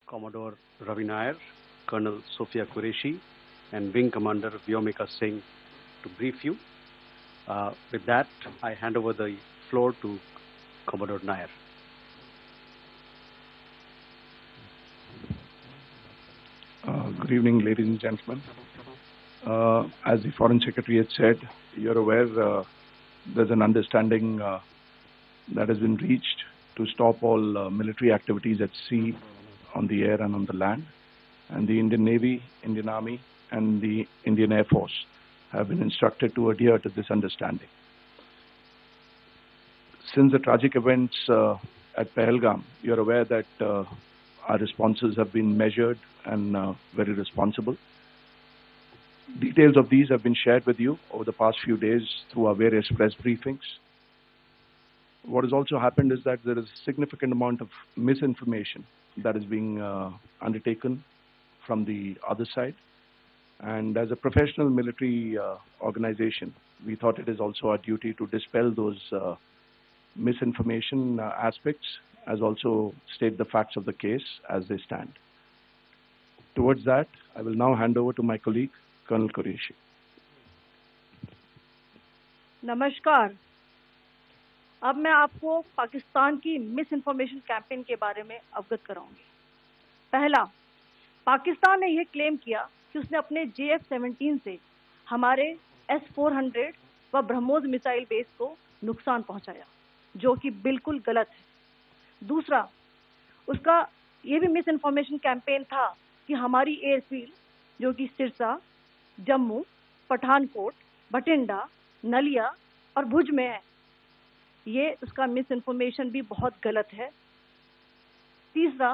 Commodore Ravi Nair, Colonel Sophia Qureshi, and Wing Commander Vyomika Singh to brief you. With that, I hand over the floor to Commodore Nair. Good evening, ladies and gentlemen. As the Foreign Secretary had said, you're aware there's an understanding that has been reached to stop all military activities at sea, on the air and on the land. And the Indian Navy, Indian Army and the Indian Air Force have been instructed to adhere to this understanding. Since the tragic events at Pahalgam, you're aware that our responses have been measured and very responsible. Details of these have been shared with you over the past few days through our various press briefings. What has also happened is that there is a significant amount of misinformation that is being undertaken from the other side. And as a professional military organization, we thought it is also our duty to dispel those misinformation aspects, as also state the facts of the case as they stand. Towards that, I will now hand over to my colleague, Colonel Qureshi. नमस्कार। अब मैं आपको पाकिस्तान की miss information campaign के बारे में अवगत कराऊंगी। पहला, पाकिस्तान ने यह क्लेम किया कि उसने अपने JF-17 से हमारे S-400 व ब्रह्मोस मिसाइल बेस को नुकसान पहुंचाया, जो कि बिल्कुल गलत है। दूसरा, उसका ये भी मिस इन्फॉर्मेशन कैंपेन था कि हमारी एयरफील्ड, जो कि सिरसा, जम्मू, पठानकोट, बठिंडा, नलिया और भुज में है, ये उसका मिस इन्फॉर्मेशन भी बहुत गलत है। तीसरा,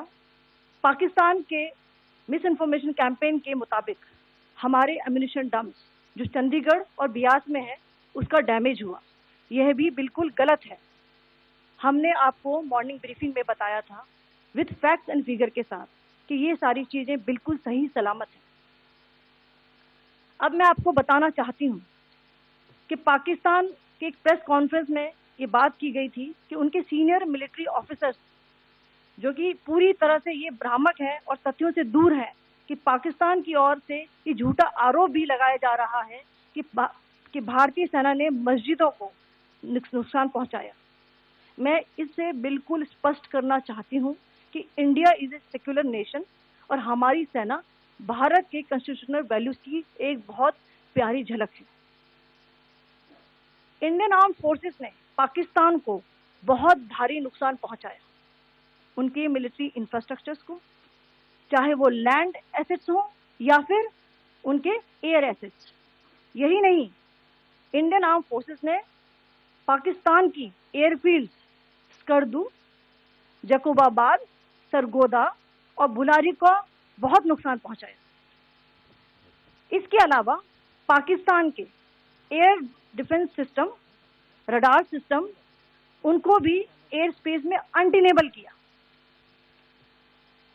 पाकिस्तान के मिस इन्फॉर्मेशन कैंपेन के मुताबिक हमारे एम्यूनिशन डम्प्स जो चंडीगढ़ और बियास में है, उसका डैमेज हुआ, यह भी बिल्कुल गलत है। हमने आपको मॉर्निंग ब्रीफिंग में बताया था विद फैक्ट्स एंड फिगर के साथ कि ये सारी चीजें बिल्कुल सही सलामत हैं। अब मैं आपको बताना चाहती हूँ कि पाकिस्तान के एक प्रेस कॉन्फ्रेंस में ये बात की गई थी कि उनके सीनियर मिलिट्री ऑफिसर्स, जो कि पूरी तरह से ये भ्रामक है और तथ्यों से दूर है, कि पाकिस्तान की ओर से ये झूठा आरोप भी लगाया जा रहा है कि भारतीय सेना ने मस्जिदों को नुकसान पहुंचाया। मैं इससे बिल्कुल स्पष्ट करना चाहती हूं कि India is a secular nation और हमारी सेना भारत के कॉन्स्टिट्यूशनल वैल्यूज की एक बहुत प्यारी झलक है। इंडियन आर्म फोर्सेस ने पाकिस्तान को बहुत भारी नुकसान पहुंचाया, उनके मिलिट्री इंफ्रास्ट्रक्चर्स को, चाहे वो लैंड एसेट्स हो या फिर उनके एयर एसेट्स। यही नहीं, इंडियन आर्म फोर्सेस ने पाकिस्तान की एयरफील्ड स्कर्दू, जकोबाबाद, सरगोदा और बुलारी को बहुत नुकसान पहुंचाया। इसके अलावा पाकिस्तान के air defence system, radar system, उनको भी एयर स्पेस में अनडिनेबल किया।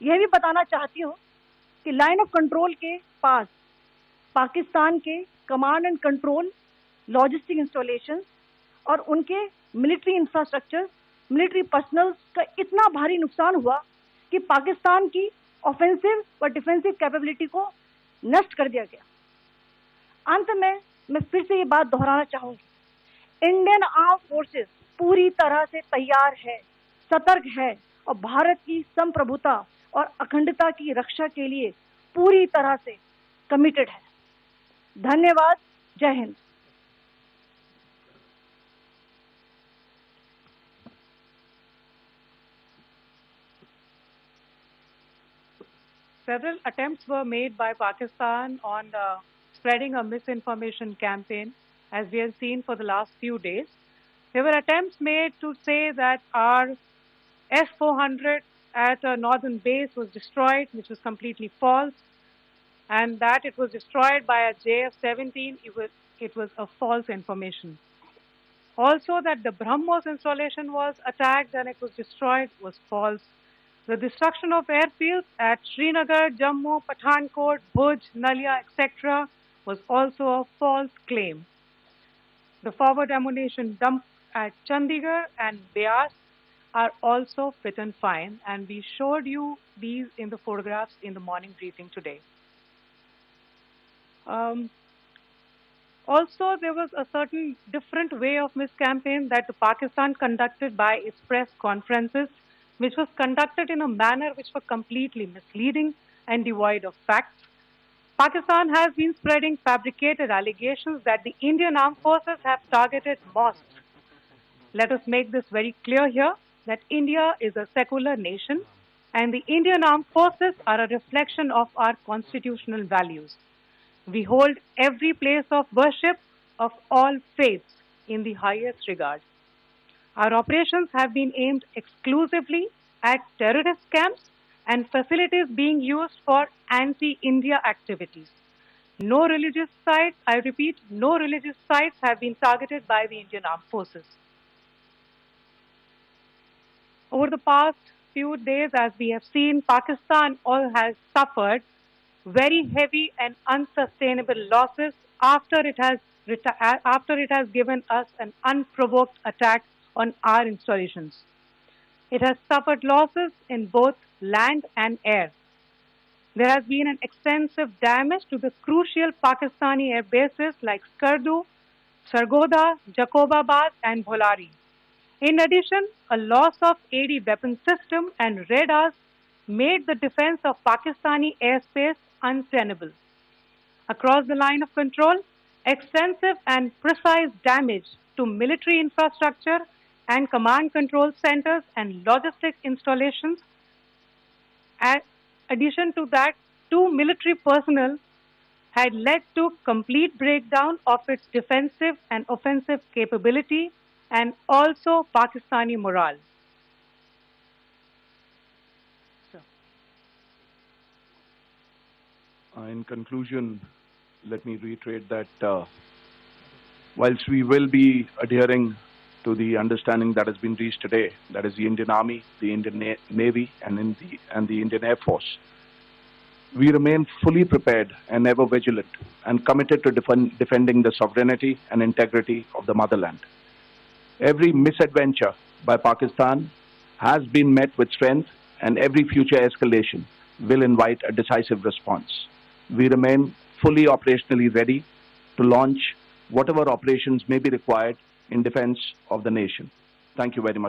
यह भी बताना चाहती हूँ कि लाइन ऑफ कंट्रोल के पास पाकिस्तान के command and control, logistic installation और उनके मिलिट्री इंफ्रास्ट्रक्चर, मिलिट्री पर्सनल का इतना भारी नुकसान हुआ कि पाकिस्तान की ऑफेंसिव व डिफेंसिव कैपेबिलिटी को नष्ट कर दिया गया। अंत में मैं फिर से ये बात दोहराना चाहूंगी, इंडियन आर्म फोर्सेस पूरी तरह से तैयार है, सतर्क है और भारत की संप्रभुता और अखंडता की रक्षा के लिए पूरी तरह से कमिटेड है। धन्यवाद। जय Hind. Several attempts were made by Pakistan on spreading a misinformation campaign, as we have seen for the last few days. There were attempts made to say that our S-400 at a northern base was destroyed, which was completely false, and that it was destroyed by a JF-17. It was a false information. Also, that the BrahMos installation was attacked and it was destroyed was false. The destruction of airfields at Srinagar, Jammu, Pathankot, Bhuj, Nalia, etc. was also a false claim. The forward ammunition dump at Chandigarh and Beas are also fit and fine, and we showed you these in the photographs in the morning briefing today. Also, there was a certain different way of Miss Campaign that Pakistan conducted by its press conferences, which was conducted in a manner which was completely misleading and devoid of facts. Pakistan has been spreading fabricated allegations that the Indian Armed Forces have targeted mosques. Let us make this very clear here that India is a secular nation and the Indian Armed Forces are a reflection of our constitutional values. We hold every place of worship of all faiths in the highest regard. Our operations have been aimed exclusively at terrorist camps and facilities being used for anti-India activities. No religious sites, I repeat, no religious sites have been targeted by the Indian Armed Forces. Over the past few days, as we have seen, Pakistan has suffered very heavy and unsustainable losses after it has given us an unprovoked attack on our installations. It has suffered losses in both land and air. There has been an extensive damage to the crucial Pakistani air bases like Skardu, Sargodha, Jacobabad and Bholari. In addition, a loss of AD weapon system and radars made the defense of Pakistani airspace untenable. Across the line of control, extensive and precise damage to military infrastructure and command control centers and logistics installations. In addition to that, 2 military personnel had led to complete breakdown of its defensive and offensive capability and also Pakistani morale. In conclusion, let me reiterate that whilst we will be adhering to the understanding that has been reached today, that is the Indian Army, the Indian Navy, and the Indian Air Force, we remain fully prepared and ever vigilant and committed to defending the sovereignty and integrity of the motherland. Every misadventure by Pakistan has been met with strength, and every future escalation will invite a decisive response. We remain fully operationally ready to launch whatever operations may be required in defense of the nation. Thank you very much.